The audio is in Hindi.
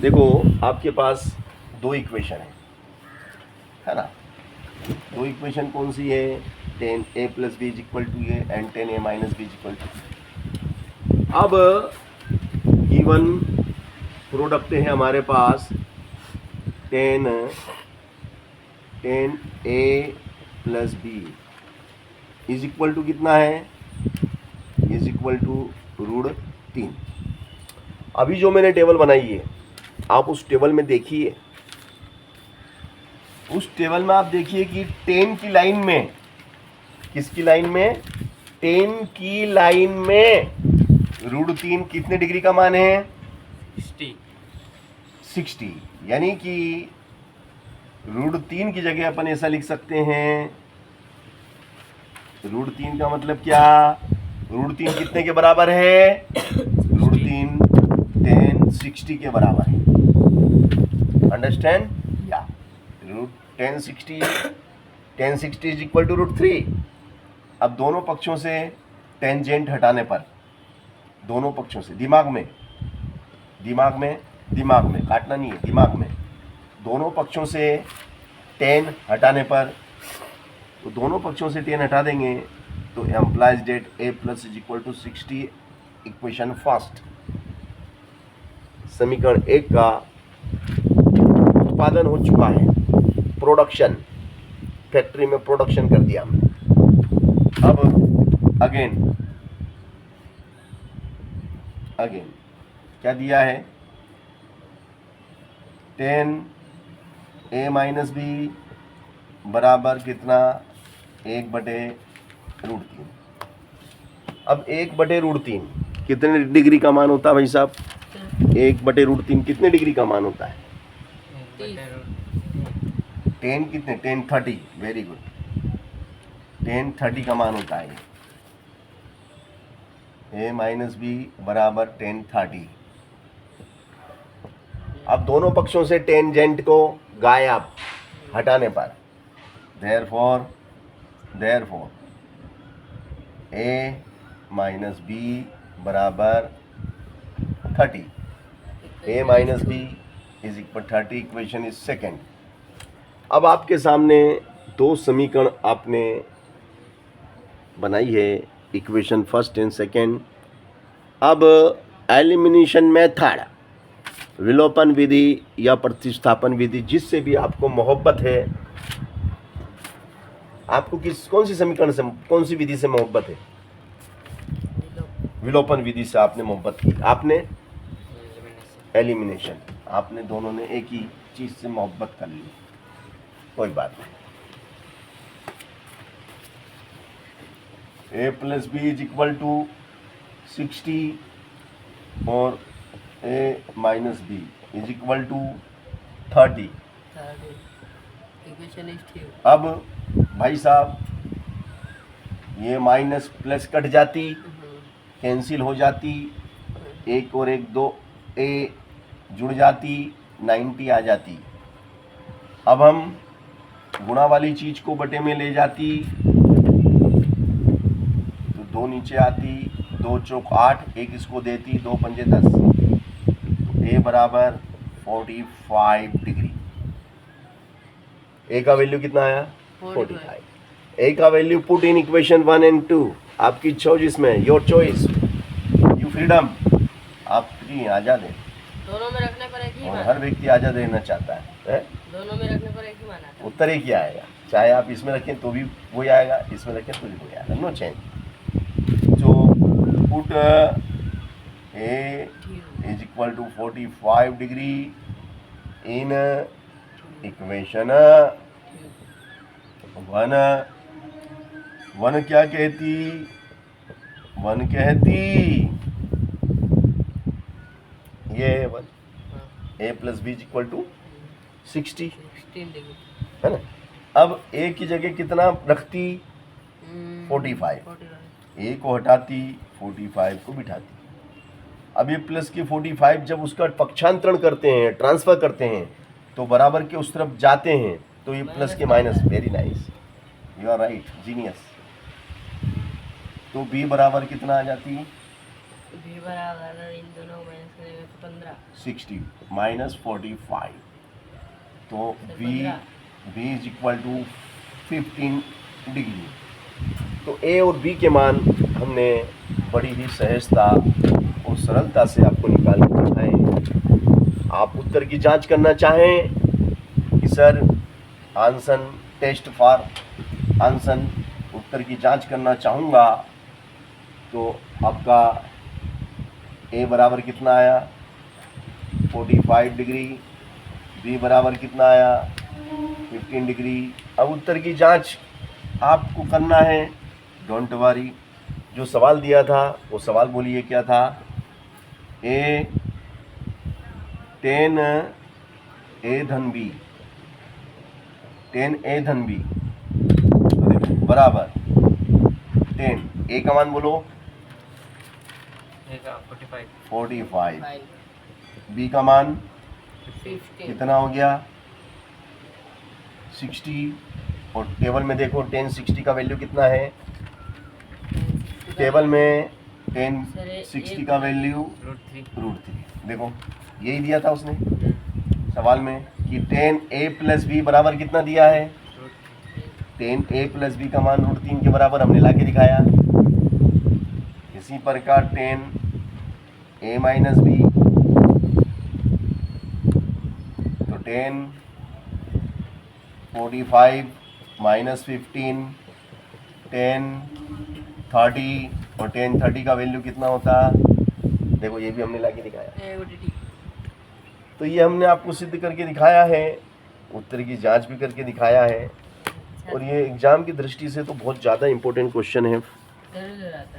देखो आपके पास दो इक्वेशन है ना। दो इक्वेशन कौन सी है, 10a plus B is equal to a and 10a minus B is equal to. अब गिवन प्रोडक्ट है हमारे पास 10a plus B is equal to कितना है, इज इक्वल टू √3। अभी जो मैंने टेबल बनाई है आप उस टेबल में देखिए, उस टेबल में आप देखिए कि 10 की लाइन में, किसकी लाइन में, 10 की लाइन में √3 कितने डिग्री का मान है, 60। यानी कि √3 की जगह अपन ऐसा लिख सकते हैं, √3 का मतलब क्या, √3 कितने के बराबर है, √3 1060 के बराबर है। अंडरस्टैंड या, √1060 इज इक्वल टू √3। अब दोनों पक्षों से टेंजेंट हटाने पर, दोनों पक्षों से, दिमाग में काटना नहीं है, दिमाग में, दोनों पक्षों से 10 हटाने पर, तो दोनों पक्षों से 10 हटा देंगे तो implies that a plus is equal to 60। Equation first, समीकरण 1 का उत्पादन हो चुका है, प्रोडक्शन, फैक्ट्री में प्रोडक्शन कर दिया हमने। अब अगेन क्या दिया है, 10a माइनस बी बराबर कितना, 1/√3। अब 1/√3 कितने डिग्री का मान होता है भाई साहब, 1/√3 कितने डिग्री का मान होता है, 10 कितने, 1030, वेरी गुड, 1030 का मान होता है। a माइनस बी बराबर 1030। अब दोनों पक्षों से टेंजेंट को गायब हटाने पर, देयरफॉर a माइनस बी बराबर 30, a minus B is equal 30, equation is second. अब आपके सामने दो समीकरण आपने बनाई है, इक्वेशन फर्स्ट एंड सेकेंड। अब एलिमिनेशन मेथड, विलोपन विधि या प्रतिस्थापन विधि, जिससे भी आपको मोहब्बत है, आपको कौन सी समीकरण से, कौन सी विधि से मोहब्बत है, विलोपन विधि से आपने मोहब्बत की, आपने एलिमिनेशन, आपने दोनों ने एक ही चीज से मोहब्बत कर ली, कोई बात नहीं। a plus B is equal to 60 और a minus B is equal to 30। अब भाई साहब ये माइनस प्लस कट जाती, कैंसिल हो जाती, एक और एक दो a जुड़ जाती, 90 आ जाती। अब हम गुणा वाली चीज को बटे में ले जाती तो 2 नीचे आती, 2 चौक 8, एक इसको देती, 2 पंजे 10, तो a बराबर 45 डिग्री। a का वैल्यू कितना आया, 45। a का value put in equation 1 and 2, आपकी इच्छा हो जिसमें, योर चॉइस, यू फ्रीडम, आप फ्री हैं, आजाद हैं, दोनों में रखने पर एक ही और मान, हर व्यक्ति आजाद रहना चाहता है? दोनों में रखने पर एक ही मान आता है। उत्तर एक ही आएगा, चाहे आप इसमें रखें तो भी वही आएगा, इसमें रखें तो भी वही आएगा, नो चेंज। तो put a is equal to 45 degree in equation 1 क्या कहती, 1 कहती ये 1, a plus B is equal to 60, 16 degree है ना। अब a की जगह कितना रखती, 45, a को हटाती, 45 को बिठाती। अब ये प्लस की 45 जब उसका पक्षांतरण करते हैं, ट्रांसफर करते हैं, तो बराबर के उस तरफ जाते हैं, तो ये प्लस के minus, very nice, you are right, genius. तो b बराबर कितना आ जाती, भी बराबर इन दोनों को माइनस करेगा तो 15 60 माइनस 45, तो v 15 is equal to 15 degree. तो a और b के मान हमने बड़ी ही सहजता और सरलता से आपको निकाल के दिखाए। आप उत्तर की जांच करना चाहें कि sir answer test for answer उत्तर की जांच करना चाहूँगा, तो आपका a बराबर कितना आया 45 डिग्री, b बराबर कितना आया 15 डिग्री। अब उत्तर की जांच आपको करना है, डोंट वरी। जो सवाल दिया था वो सवाल बोलिए क्या था, a 10 a धन b 10 a धन b बराबर 10, a का मान बोलो 45, 5 b का मान 15 कितना हो गया 60, और टेबल में देखो 10 60 का वैल्यू कितना है, टेबल में 10 60 का वैल्यू √3। देखो यही दिया था उसने सवाल में कि 10 a प्लस बी बराबर कितना दिया है, 10 a प्लस बी का मान √3 के बराबर हमने ला के दिखाया। इसी प्रकार 10 a माइनस बी, तो 10 45 माइनस 15 10 30, और 10 30 का वैल्यू कितना होता, देखो ये भी हमने ला के दिखाया। तो ये हमने आपको सिद्ध करके दिखाया है, उत्तर की जांच भी करके दिखाया है, और ये एग्ज़ाम की दृष्टि से तो बहुत ज़्यादा इम्पोर्टेंट क्वेश्चन है। जरूर आता है।